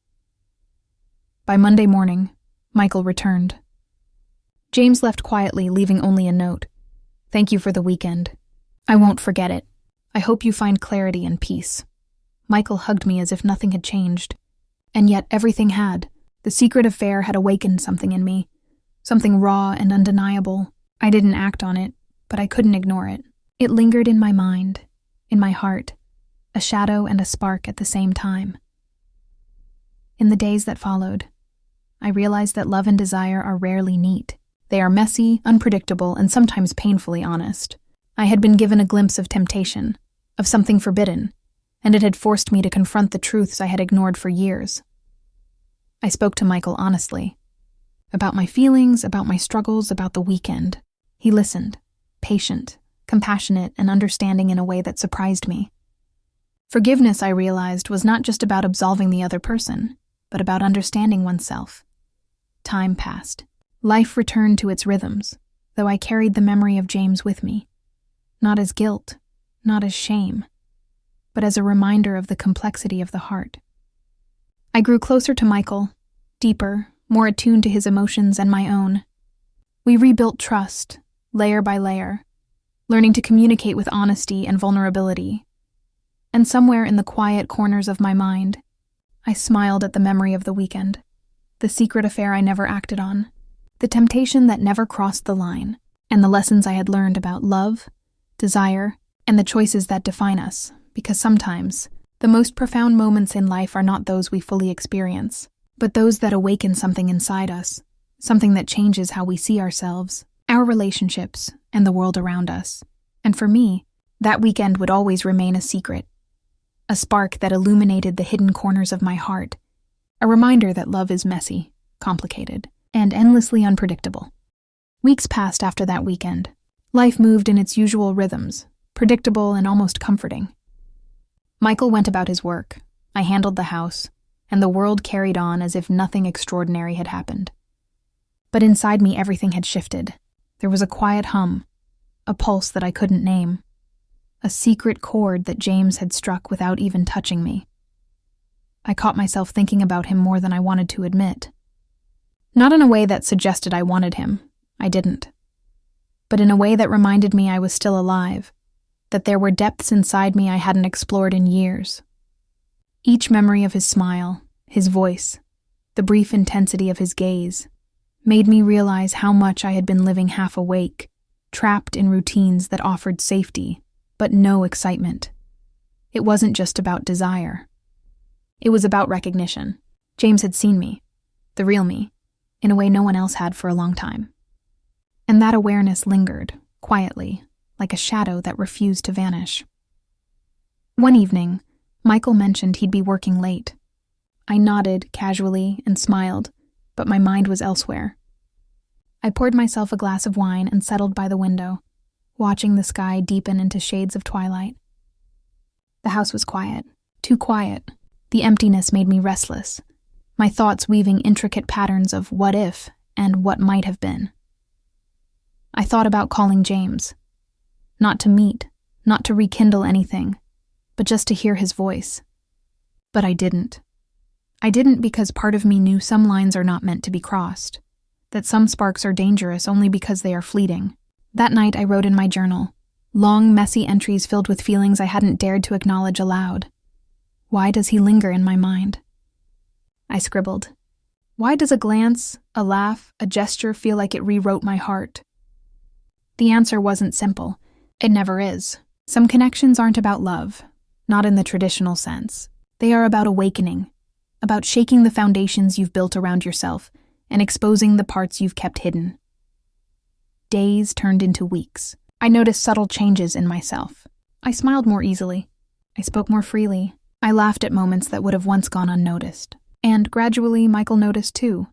By Monday morning, Michael returned. James left quietly, leaving only a note. "Thank you for the weekend. I won't forget it. I hope you find clarity and peace." Michael hugged me as if nothing had changed. And yet everything had. The secret affair had awakened something in me, something raw and undeniable. I didn't act on it, but I couldn't ignore it. It lingered in my mind, in my heart, a shadow and a spark at the same time. In the days that followed, I realized that love and desire are rarely neat. They are messy, unpredictable, and sometimes painfully honest. I had been given a glimpse of temptation, of something forbidden, and it had forced me to confront the truths I had ignored for years. I spoke to Michael honestly, about my feelings, about my struggles, about the weekend. He listened, patient, compassionate, and understanding in a way that surprised me. Forgiveness, I realized, was not just about absolving the other person, but about understanding oneself. Time passed. Life returned to its rhythms, though I carried the memory of James with me. Not as guilt, not as shame, but as a reminder of the complexity of the heart. I grew closer to Michael, deeper, more attuned to his emotions and my own. We rebuilt trust, layer by layer, learning to communicate with honesty and vulnerability. And somewhere in the quiet corners of my mind, I smiled at the memory of the weekend, the secret affair I never acted on, the temptation that never crossed the line, and the lessons I had learned about love, desire, and the choices that define us, because sometimes the most profound moments in life are not those we fully experience, but those that awaken something inside us, something that changes how we see ourselves, our relationships, and the world around us. And for me, that weekend would always remain a secret, a spark that illuminated the hidden corners of my heart, a reminder that love is messy, complicated, and endlessly unpredictable. Weeks passed after that weekend. Life moved in its usual rhythms, predictable and almost comforting. Michael went about his work, I handled the house, and the world carried on as if nothing extraordinary had happened. But inside me everything had shifted. There was a quiet hum, a pulse that I couldn't name, a secret chord that James had struck without even touching me. I caught myself thinking about him more than I wanted to admit. Not in a way that suggested I wanted him, I didn't. But in a way that reminded me I was still alive, that there were depths inside me I hadn't explored in years. Each memory of his smile, his voice, The brief intensity of his gaze made me realize how much I had been living half awake, trapped in routines that offered safety, but no excitement. It wasn't just about desire. It was about recognition. James had seen me, the real me, in a way no one else had for a long time. And that awareness lingered, quietly, like a shadow that refused to vanish. One evening, Michael mentioned he'd be working late. I nodded casually and smiled, but my mind was elsewhere. I poured myself a glass of wine and settled by the window, watching the sky deepen into shades of twilight. The house was quiet, too quiet. The emptiness made me restless, my thoughts weaving intricate patterns of what if and what might have been. I thought about calling James. Not to meet, not to rekindle anything, but just to hear his voice. But I didn't. I didn't because part of me knew some lines are not meant to be crossed, that some sparks are dangerous only because they are fleeting. That night I wrote in my journal, long, messy entries filled with feelings I hadn't dared to acknowledge aloud. Why does he linger in my mind? I scribbled. Why does a glance, a laugh, a gesture feel like it rewrote my heart? The answer wasn't simple. It never is. Some connections aren't about love, not in the traditional sense. They are about awakening, about shaking the foundations you've built around yourself and exposing the parts you've kept hidden. Days turned into weeks. I noticed subtle changes in myself. I smiled more easily. I spoke more freely. I laughed at moments that would have once gone unnoticed. And gradually, Michael noticed too.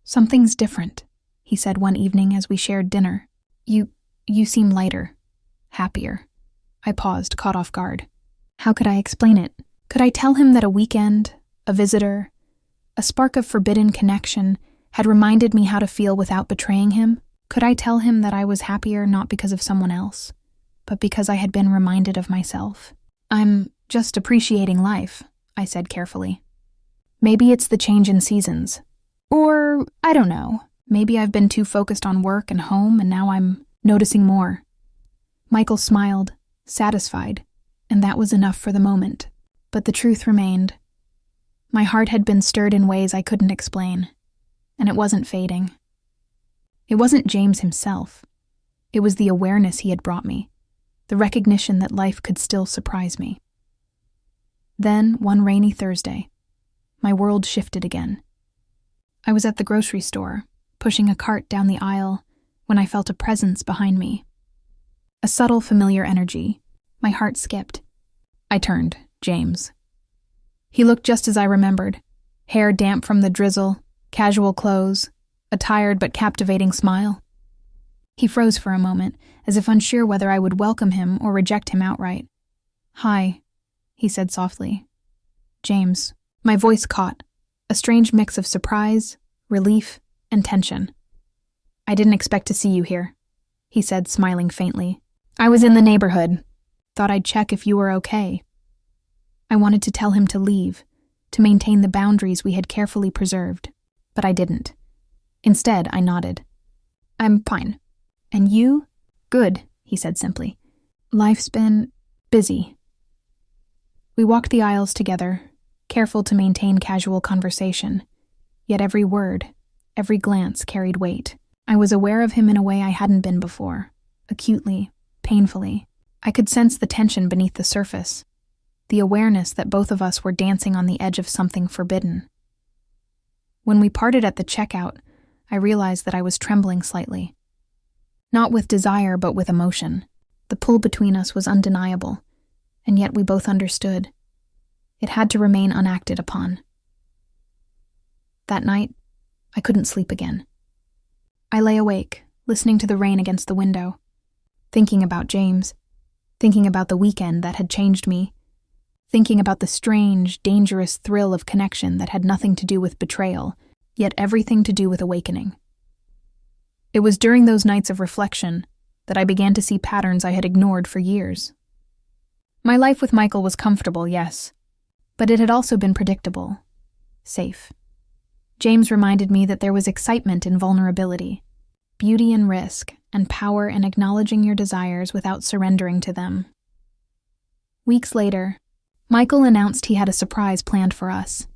Something's different, he said one evening as we shared dinner. You seem lighter, happier. I paused, caught off guard. How could I explain it? Could I tell him that a weekend, a visitor, a spark of forbidden connection had reminded me how to feel without betraying him? Could I tell him that I was happier not because of someone else, but because I had been reminded of myself? I'm just appreciating life, I said carefully. Maybe it's the change in seasons. Or, I don't know, maybe I've been too focused on work and home and now I'm noticing more. Michael smiled, satisfied, and that was enough for the moment. But the truth remained. My heart had been stirred in ways I couldn't explain, and it wasn't fading. It wasn't James himself. It was the awareness he had brought me, the recognition that life could still surprise me. Then, one rainy Thursday, my world shifted again. I was at the grocery store, pushing a cart down the aisle, when I felt a presence behind me. A subtle, familiar energy. My heart skipped. I turned. James. He looked just as I remembered. Hair damp from the drizzle, casual clothes, a tired but captivating smile. He froze for a moment, as if unsure whether I would welcome him or reject him outright. Hi, he said softly. James. My voice caught, a strange mix of surprise, relief, and tension. I didn't expect to see you here, he said, smiling faintly. I was in the neighborhood. Thought I'd check if you were okay. I wanted to tell him to leave, to maintain the boundaries we had carefully preserved, but I didn't. Instead, I nodded. I'm fine. And you? Good, he said simply. Life's been busy. We walked the aisles together, careful to maintain casual conversation, yet every word, every glance carried weight. I was aware of him in a way I hadn't been before, acutely, painfully. I could sense the tension beneath the surface, the awareness that both of us were dancing on the edge of something forbidden. When we parted at the checkout, I realized that I was trembling slightly. Not with desire, but with emotion. The pull between us was undeniable, and yet we both understood. It had to remain unacted upon. That night, I couldn't sleep again. I lay awake, listening to the rain against the window, thinking about James, thinking about the weekend that had changed me, thinking about the strange, dangerous thrill of connection that had nothing to do with betrayal, yet everything to do with awakening. It was during those nights of reflection that I began to see patterns I had ignored for years. My life with Michael was comfortable, yes, but it had also been predictable, safe. James reminded me that there was excitement in vulnerability, beauty in risk, and power in acknowledging your desires without surrendering to them. Weeks later, Michael announced he had a surprise planned for us.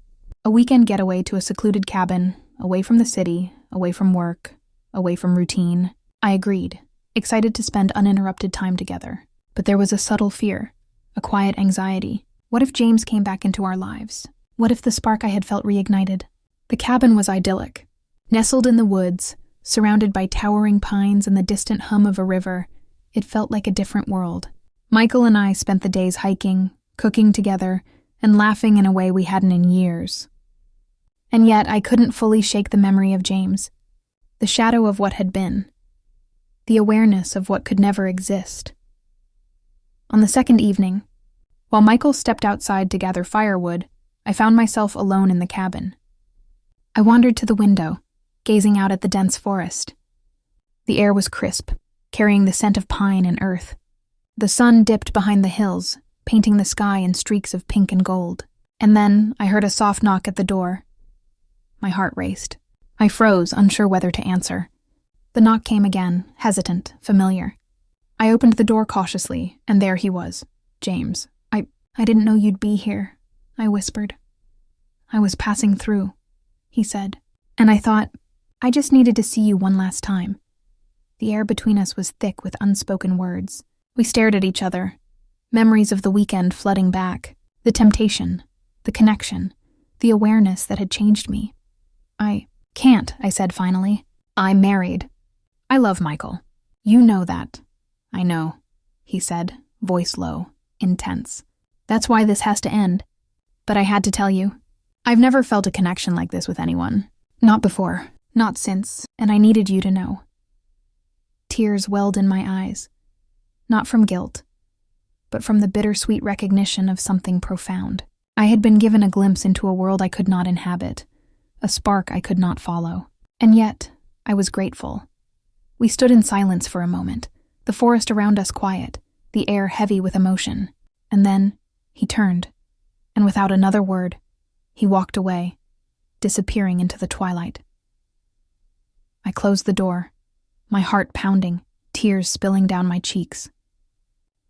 A weekend getaway to a secluded cabin, away from the city, away from work, away from routine. I agreed, excited to spend uninterrupted time together. But there was a subtle fear, a quiet anxiety. What if James came back into our lives? What if the spark I had felt reignited? The cabin was idyllic. Nestled in the woods, surrounded by towering pines and the distant hum of a river, it felt like a different world. Michael and I spent the days hiking, cooking together, and laughing in a way we hadn't in years. And yet I couldn't fully shake the memory of James, the shadow of what had been, the awareness of what could never exist. On the second evening, while Michael stepped outside to gather firewood, I found myself alone in the cabin. I wandered to the window, gazing out at the dense forest. The air was crisp, carrying the scent of pine and earth. The sun dipped behind the hills, painting the sky in streaks of pink and gold. And then I heard a soft knock at the door. My heart raced. I froze, unsure whether to answer. The knock came again, hesitant, familiar. I opened the door cautiously, and there he was, James. I didn't know you'd be here, I whispered. I was passing through, he said, and I thought, I just needed to see you one last time. The air between us was thick with unspoken words. We stared at each other, memories of the weekend flooding back, the temptation, the connection, the awareness that had changed me. I can't, I said finally. I'm married. I love Michael. You know that. I know, he said, voice low, intense. That's why this has to end. But I had to tell you. I've never felt a connection like this with anyone. Not before, not since, and I needed you to know. Tears welled in my eyes, not from guilt, but from the bittersweet recognition of something profound. I had been given a glimpse into a world I could not inhabit, a spark I could not follow. And yet, I was grateful. We stood in silence for a moment, the forest around us quiet, the air heavy with emotion. And then, he turned, and without another word, he walked away, disappearing into the twilight. I closed the door, my heart pounding, tears spilling down my cheeks.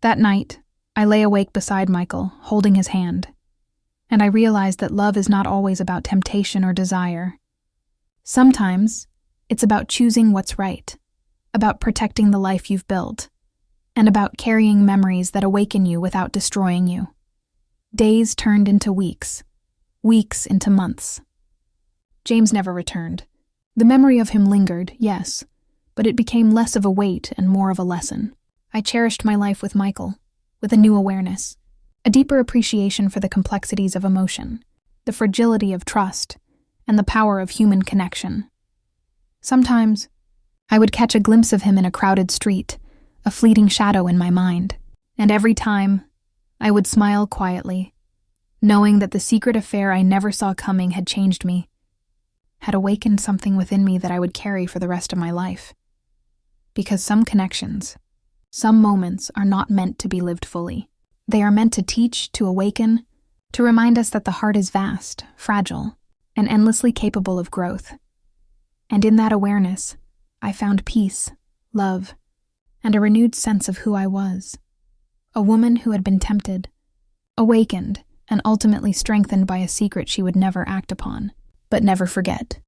That night, I lay awake beside Michael, holding his hand, and I realized that love is not always about temptation or desire. Sometimes, it's about choosing what's right, about protecting the life you've built, and about carrying memories that awaken you without destroying you. Days turned into weeks, weeks into months. James never returned. The memory of him lingered, yes, but it became less of a weight and more of a lesson. I cherished my life with Michael, with a new awareness, a deeper appreciation for the complexities of emotion, the fragility of trust, and the power of human connection. Sometimes, I would catch a glimpse of him in a crowded street, a fleeting shadow in my mind, and every time, I would smile quietly, knowing that the secret affair I never saw coming had changed me, had awakened something within me that I would carry for the rest of my life. Because some connections, some moments are not meant to be lived fully. They are meant to teach, to awaken, to remind us that the heart is vast, fragile, and endlessly capable of growth. And in that awareness, I found peace, love, and a renewed sense of who I was. A woman who had been tempted, awakened, and ultimately strengthened by a secret she would never act upon, but never forget.